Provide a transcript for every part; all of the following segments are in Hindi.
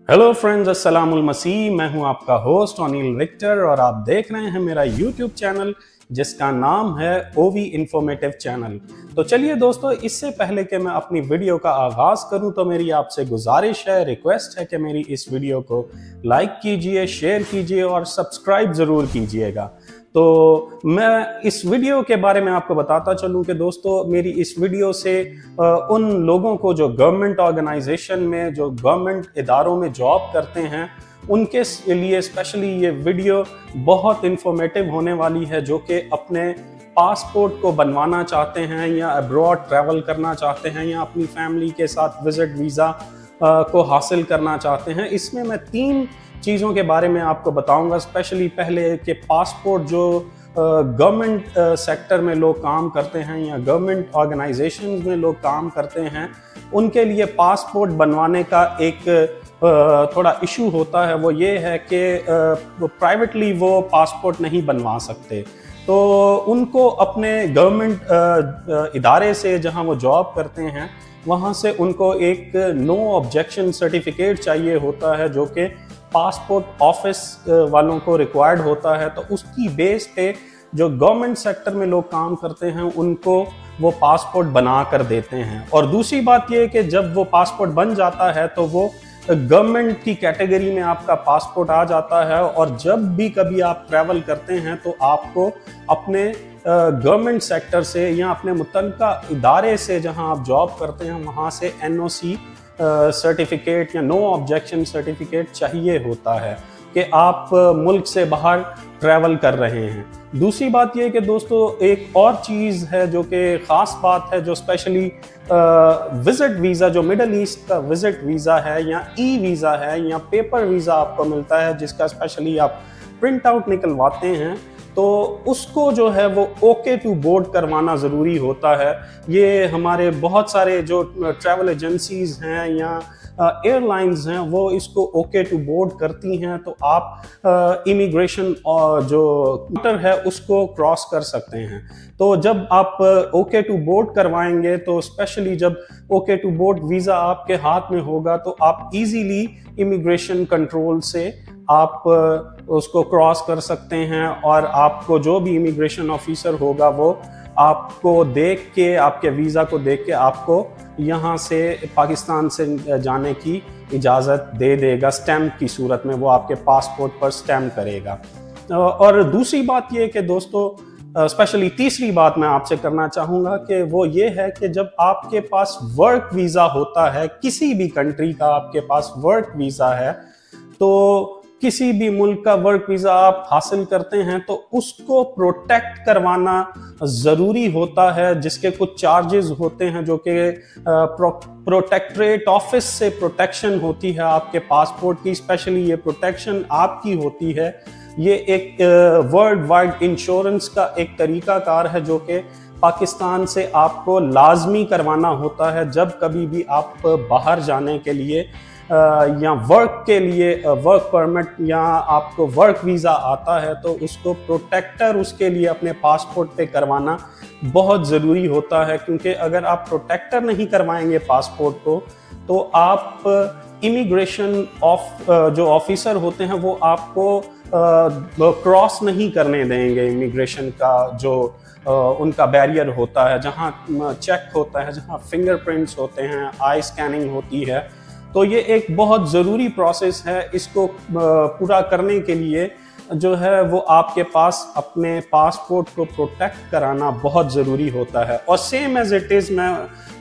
हेलो फ्रेंड्स, अस्सलामुल मसीह। मैं हूं आपका होस्ट अनिल विक्टर और आप देख रहे हैं मेरा यूट्यूब चैनल जिसका नाम है ओवी इंफॉर्मेटिव चैनल। तो चलिए दोस्तों, इससे पहले कि मैं अपनी वीडियो का आगाज़ करूं तो मेरी आपसे गुजारिश है, रिक्वेस्ट है कि मेरी इस वीडियो को लाइक कीजिए, शेयर कीजिए और सब्सक्राइब ज़रूर कीजिएगा। तो मैं इस वीडियो के बारे में आपको बताता चलूं कि दोस्तों, मेरी इस वीडियो से उन लोगों को जो गवर्नमेंट ऑर्गेनाइजेशन में, जो गवर्नमेंट इदारों में जॉब करते हैं, उनके लिए स्पेशली ये वीडियो बहुत इंफॉर्मेटिव होने वाली है, जो कि अपने पासपोर्ट को बनवाना चाहते हैं या अब्रॉड ट्रैवल करना चाहते हैं या अपनी फैमिली के साथ विजिट वीज़ा को हासिल करना चाहते हैं। इसमें मैं 3 चीज़ों के बारे में आपको बताऊंगा। स्पेशली पहले कि पासपोर्ट जो गवर्नमेंट सेक्टर में लोग काम करते हैं या गवर्नमेंट ऑर्गेनाइजेशंस में लोग काम करते हैं, उनके लिए पासपोर्ट बनवाने का एक थोड़ा इशू होता है। वो ये है कि प्राइवेटली वो पासपोर्ट नहीं बनवा सकते, तो उनको अपने गवर्नमेंट इदारे से जहां वो जॉब करते हैं वहां से उनको एक नो ऑब्जेक्शन सर्टिफिकेट चाहिए होता है, जो कि पासपोर्ट ऑफिस वालों को रिक्वायर्ड होता है। तो उसकी बेस पे जो गवर्नमेंट सेक्टर में लोग काम करते हैं उनको वो पासपोर्ट बना कर देते हैं। और दूसरी बात ये है कि जब वो पासपोर्ट बन जाता है तो वो गवर्नमेंट की कैटेगरी में आपका पासपोर्ट आ जाता है, और जब भी कभी आप ट्रैवल करते हैं तो आपको अपने गवर्नमेंट सेक्टर से या अपने मुतल्लिका इदारे से जहां आप जॉब करते हैं वहां से NOC सर्टिफिकेट या नो ऑब्जेक्शन सर्टिफिकेट चाहिए होता है कि आप मुल्क से बाहर ट्रैवल कर रहे हैं। दूसरी बात यह कि दोस्तों, एक और चीज़ है जो कि ख़ास बात है, जो स्पेशली विज़िट वीज़ा, जो मिडल ईस्ट का विज़िट वीज़ा है या वीज़ा है या पेपर वीज़ा आपको मिलता है, जिसका स्पेशली आप प्रिंट आउट निकलवाते हैं, तो उसको जो है वो ओके टू बोर्ड करवाना ज़रूरी होता है। ये हमारे बहुत सारे जो ट्रैवल एजेंसीज़ हैं या एयरलाइंस हैं वो इसको ओके टू बोर्ड करती हैं, तो आप इमिग्रेशन जो काउंटर है उसको क्रॉस कर सकते हैं। तो जब आप ओके टू बोर्ड करवाएंगे, तो स्पेशली जब ओके टू बोर्ड वीज़ा आपके हाथ में होगा तो आप इजीली इमिग्रेशन कंट्रोल से आप उसको क्रॉस कर सकते हैं, और आपको जो भी इमिग्रेशन ऑफिसर होगा वो आपको देख के, आपके वीज़ा को देख के आपको यहाँ से पाकिस्तान से जाने की इजाज़त दे देगा। स्टैम्प की सूरत में वो आपके पासपोर्ट पर स्टैम्प करेगा। और दूसरी बात ये कि दोस्तों, स्पेशली तीसरी बात मैं आपसे करना चाहूँगा कि वो ये है कि जब आपके पास वर्क वीज़ा होता है, किसी भी कंट्री का आपके पास वर्क वीज़ा है, तो किसी भी मुल्क का वर्क वीज़ा आप हासिल करते हैं तो उसको प्रोटेक्ट करवाना ज़रूरी होता है, जिसके कुछ चार्जेस होते हैं, जो कि प्रोटेक्टरेट ऑफिस से प्रोटेक्शन होती है आपके पासपोर्ट की। स्पेशली ये प्रोटेक्शन आपकी होती है, ये एक वर्ल्ड वाइड इंश्योरेंस का एक तरीकाकार है जो कि पाकिस्तान से आपको लाजमी करवाना होता है जब कभी भी आप बाहर जाने के लिए या वर्क के लिए वर्क परमिट या आपको वर्क वीज़ा आता है, तो उसको प्रोटेक्टर उसके लिए अपने पासपोर्ट पे करवाना बहुत ज़रूरी होता है। क्योंकि अगर आप प्रोटेक्टर नहीं करवाएंगे पासपोर्ट को, तो आप इमिग्रेशन जो ऑफिसर होते हैं वो आपको क्रॉस नहीं करने देंगे। इमिग्रेशन का जो उनका बैरियर होता है, जहाँ चेक होता है, जहाँ फिंगरप्रिंट्स होते हैं, आई स्कैनिंग होती है, तो ये एक बहुत ज़रूरी प्रोसेस है। इसको पूरा करने के लिए जो है वो आपके पास अपने पासपोर्ट को प्रोटेक्ट कराना बहुत ज़रूरी होता है। और सेम एज इट इज़, मैं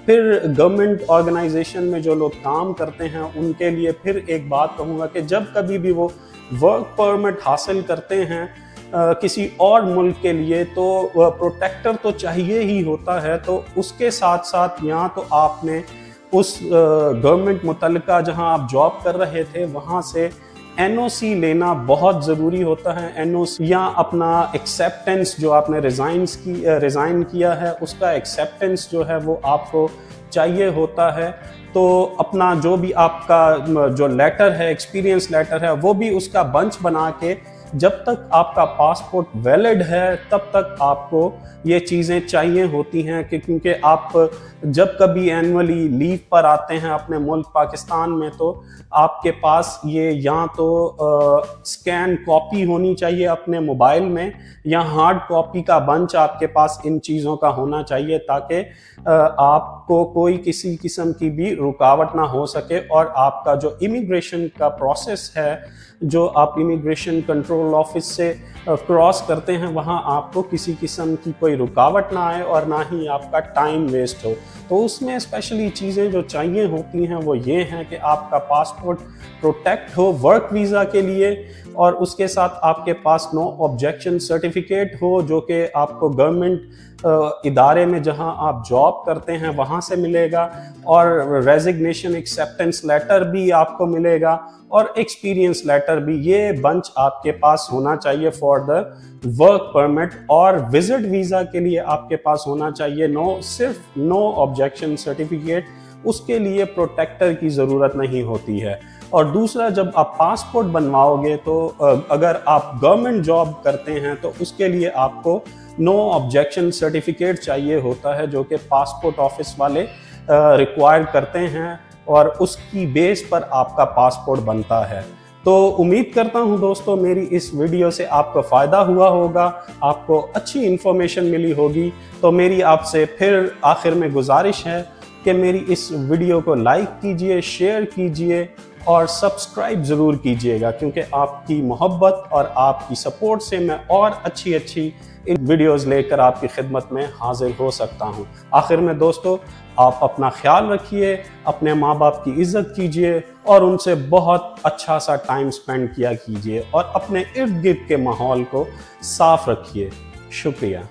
फिर गवर्नमेंट ऑर्गेनाइजेशन में जो लोग काम करते हैं उनके लिए फिर एक बात कहूँगा कि जब कभी भी वो वर्क परमिट हासिल करते हैं किसी और मुल्क के लिए, तो प्रोटेक्टर तो चाहिए ही होता है। तो उसके साथ साथ यहाँ तो आपने उस गवर्नमेंट मुतल्लिका जहां आप जॉब कर रहे थे वहां से NOC लेना बहुत ज़रूरी होता है। NOC या अपना एक्सेप्टेंस, जो आपने रिज़ाइन किया है उसका एक्सेप्टेंस जो है वो आपको चाहिए होता है। तो अपना जो भी आपका जो लेटर है, एक्सपीरियंस लेटर है, वो भी उसका बंच बना के जब तक आपका पासपोर्ट वैलिड है तब तक आपको ये चीज़ें चाहिए होती हैं कि क्योंकि आप जब कभी एनुअली लीव पर आते हैं अपने मुल्क पाकिस्तान में, तो आपके पास ये या तो स्कैन कॉपी होनी चाहिए अपने मोबाइल में, या हार्ड कॉपी का बंच आपके पास इन चीज़ों का होना चाहिए, ताकि आपको कोई किसी किस्म की भी रुकावट ना हो सके और आपका जो इमिग्रेशन का प्रोसेस है, जो आप इमिग्रेशन कंट्रोल ऑफिस से क्रॉस करते हैं, वहाँ आपको किसी किस्म की कोई रुकावट ना आए और ना ही आपका टाइम वेस्ट हो। तो उसमें स्पेशली चीज़ें जो चाहिए होती हैं वो ये हैं कि आपका पासपोर्ट प्रोटेक्ट हो वर्क वीज़ा के लिए, और उसके साथ आपके पास नो ऑब्जेक्शन सर्टिफिकेट हो, जो कि आपको गवर्नमेंट इदारे में जहां आप जॉब करते हैं वहां से मिलेगा, और रेजिग्नेशन एक्सेप्टेंस लेटर भी आपको मिलेगा, और एक्सपीरियंस लेटर भी। ये बंच आपके पास होना चाहिए फॉर द वर्क परमिट। और विजिट वीज़ा के लिए आपके पास होना चाहिए सिर्फ नो ऑब्जेक्शन सर्टिफिकेट, उसके लिए प्रोटेक्टर की ज़रूरत नहीं होती है। और दूसरा, जब आप पासपोर्ट बनवाओगे तो अगर आप गवर्नमेंट जॉब करते हैं तो उसके लिए आपको नो ऑब्जेक्शन सर्टिफिकेट चाहिए होता है, जो कि पासपोर्ट ऑफिस वाले रिक्वायर करते हैं, और उसकी बेस पर आपका पासपोर्ट बनता है। तो उम्मीद करता हूं दोस्तों मेरी इस वीडियो से आपको फ़ायदा हुआ होगा, आपको अच्छी इन्फॉर्मेशन मिली होगी। तो मेरी आपसे फिर आखिर में गुजारिश है कि मेरी इस वीडियो को लाइक कीजिए, शेयर कीजिए और सब्सक्राइब ज़रूर कीजिएगा, क्योंकि आपकी मोहब्बत और आपकी सपोर्ट से मैं और अच्छी इन वीडियोस लेकर आपकी खिदमत में हाजिर हो सकता हूं। आखिर में दोस्तों, आप अपना ख्याल रखिए, अपने माँ बाप की इज़्ज़त कीजिए और उनसे बहुत अच्छा सा टाइम स्पेंड किया कीजिए, और अपने इर्द गिर्द के माहौल को साफ रखिए। शुक्रिया।